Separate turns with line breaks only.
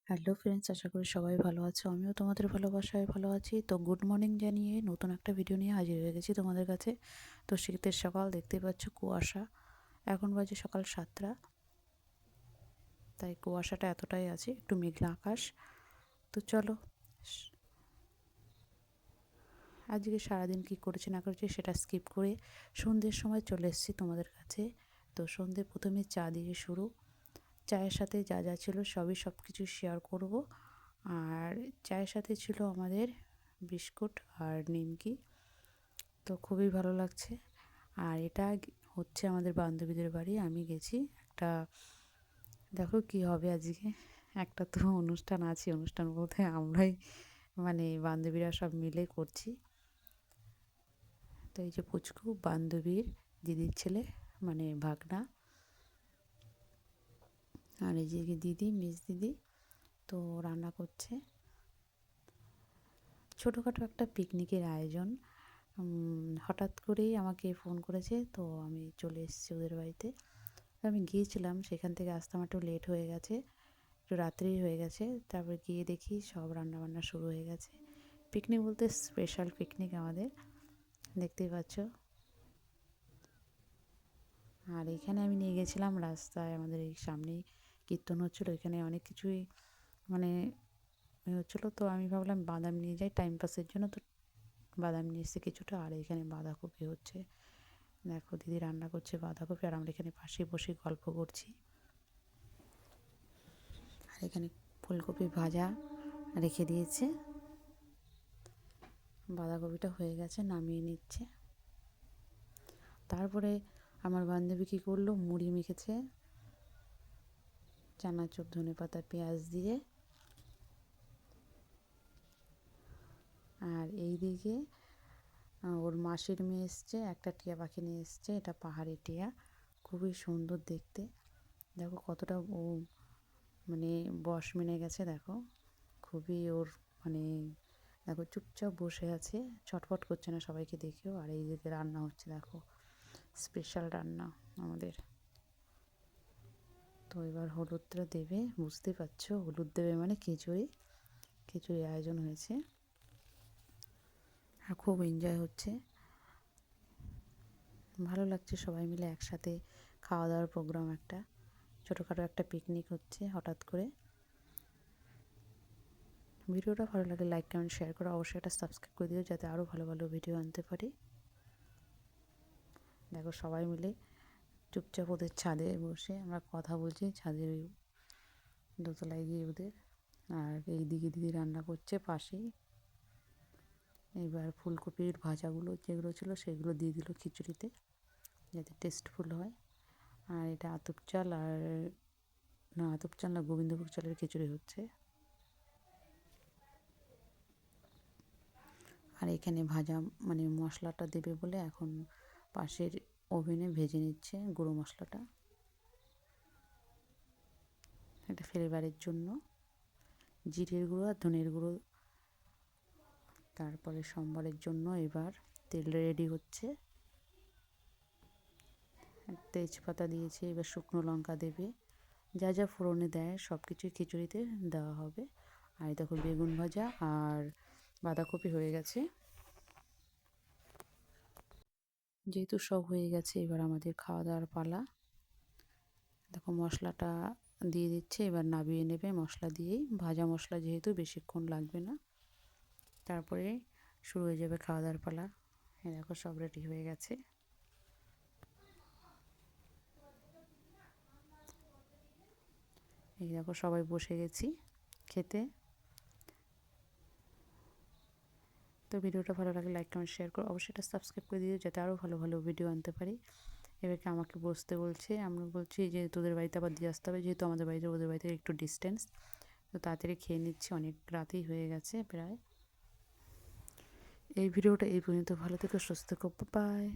Hello friends, আশা করি সবাই ভালো আছো। আমিও তোমাদের ভালোবাসায় ভালো আছি। তো গুড মর্নিং জানিয়ে নতুন একটা ভিডিও নিয়ে হাজির হয়ে গেছি তোমাদের কাছে। তো শীতের সকাল, দেখতেই পাচ্ছ কুয়াশা। এখন বাজে সকাল 7টা, তাই কুয়াশাটা এতটাই আছে, একটু মেঘলা আকাশ। তো চলো, আজকে সারাদিন কী করেছি না করেছি সেটা স্কিপ করে সন্ধ্যের সময় চলে এসেছি তোমাদের কাছে। তো সন্ধ্যে প্রথমে চা দিয়ে শুরু। চায়ের সাথে যা যা ছিল সব কিছু শেয়ার করব। আর চায়ের সাথে ছিল আমাদের বিস্কুট আর নিমকি। তো খুবই ভালো লাগছে। আর এটা হচ্ছে আমাদের বান্ধবীদের বাড়ি, আমি গেছি একটা, দেখো কি হবে আজকে, একটা তো অনুষ্ঠান আছে। অনুষ্ঠান বলতে আমরাই মানে বান্ধবীরা সব মিলে করছি। তো এই যে পুচকু বান্ধবীর দিদির ছেলে, মানে ভাগনা, আর এই যে দিদি, মিস দিদি, তো রান্না করছে। ছোটোখাটো একটা পিকনিকের আয়োজন। হঠাৎ করেই আমাকে ফোন করেছে, তো আমি চলে এসেছি ওদের বাড়িতে। আমি গিয়েছিলাম, সেখান থেকে আসতে আমার একটু লেট হয়ে গেছে, একটু রাত্রেই হয়ে গেছে। তারপর গিয়ে দেখি সব রান্নাবান্না শুরু হয়ে গেছে। পিকনিক বলতে স্পেশাল পিকনিক আমাদের, দেখতেই পাচ্ছ। আর এখানে আমি নিয়ে গেছিলাম রাস্তায়, আমাদের এই সামনেই কীর্তন হচ্ছিলো, এখানে অনেক কিছুই মানে হচ্ছিলো। তো আমি ভাবলাম বাদাম নিয়ে যাই টাইম পাসের জন্য, তো বাদাম নিয়ে এসেছি কিছুটা। আর এখানে বাঁধাকপি হচ্ছে, দেখো দিদি রান্না করছে বাঁধাকপি, আর আমরা এখানে পাশে বসে গল্প করছি। আর এখানে ফুলকপি ভাজা রেখে দিয়েছে, বাঁধাকপিটা হয়ে গেছে, নামিয়ে নিচ্ছে। তারপরে আমার বান্ধবী কী করলো, মুড়ি মেখেছে চানাচুর, ধনেপাতা, পেঁয়াজ দিয়ে। আর এই দিকে ওর মাসির মেয়ে এসছে, একটা টিয়া পাখি নিয়ে এসছে, এটা পাহাড়ি টিয়া, খুবই সুন্দর দেখতে। দেখো কতটা ও মানে বশ মেনে গেছে, দেখো খুবই ওর মানে, দেখো চুপচাপ বসে আছে, ছটফট করছে না সবাইকে দেখেও। আর এই দিকে রান্না হচ্ছে, দেখো স্পেশাল রান্না আমাদের। তো এবার হলুদটা দেবে, বুঝতে পারছো, হলুদ দেবে মানে খিচুড়ি, খিচুড়ি আয়োজন হয়েছে। আর খুব এনজয় হচ্ছে, ভালো লাগছে সবাই মিলে একসাথে খাওয়া দাওয়ার প্রোগ্রাম, একটা ছোটোখাটো একটা পিকনিক হচ্ছে হঠাৎ করে। ভিডিওটা ভালো লাগে লাইক কমেন্ট শেয়ার করো, অবশ্যই একটা সাবস্ক্রাইব করে দিও যাতে আরও ভালো ভালো ভিডিও আনতে পারি। দেখো সবাই মিলে চুপচাপ ওদের ছাদে বসে আমরা কথা বলছি, ছাদের দোতলায় গিয়ে ওদের। আর এই দিকে দিদি রান্না করছে পাশেই। এবার ফুলকপির ভাজাগুলো যেগুলো ছিল সেগুলো দিয়ে দিল খিচুড়িতে, যাতে টেস্টফুল হয়। আর এটা আতপ চাল, আর না আতপ চাল না, গোবিন্দভোগ চালের খিচুড়ি হচ্ছে। আর এখানে ভাজা মানে মশলাটা দেবে বলে এখন পাশের ওভেনে ভেজে নিচ্ছে গুঁড়ো মশলাটা, এটা ফ্লেভারের জন্য। জিরের গুঁড়ো আর ধনের গুঁড়ো। তারপরে সোমবারের জন্য এবার তেল রেডি হচ্ছে, তেজপাতা দিয়েছে, এবার শুকনো লঙ্কা দেবে, যা যা ফোড়নে দেয় সব কিছুই খিচুড়িতে দেওয়া হবে। আর দেখো বেগুন ভাজা আর বাঁধাকপি হয়ে গেছে। যেহেতু সব হয়ে গেছে, এবার আমাদের খাওয়া দাওয়ার পালা। দেখো মশলাটা দিয়ে দিচ্ছে, এবার নামিয়ে নেবে মশলা দিয়েই, ভাজা মশলা যেহেতু বেশিক্ষণ লাগবে না। তারপরে শুরু হয়ে যাবে খাওয়া দাওয়ার পালা। দেখো সব রেডি হয়ে গেছে। এই দেখো সবাই বসে গেছি খেতে। তো ভিডিওটা ভালো লাগলে লাইক কমেন্ট শেয়ার করো, অবশ্যই এটা সাবস্ক্রাইব করে দিও যাতে আরও ভালো ভালো ভিডিও আনতে পারি। এবারকে আমাকে বসতে বলছে, আমরা বলছি যে তোদের বাড়িতে আবার দিয়ে আসতে হবে, যেহেতু আমাদের বাড়িতে ওদের বাড়ি থেকে একটু ডিস্টেন্স। তো তাড়াতাড়ি খেয়ে নিচ্ছি, অনেক রাতেই হয়ে গেছে প্রায়। এই ভিডিওটা এই পর্যন্ত, ভালো থেকো, সুস্থ থেকো, বাই।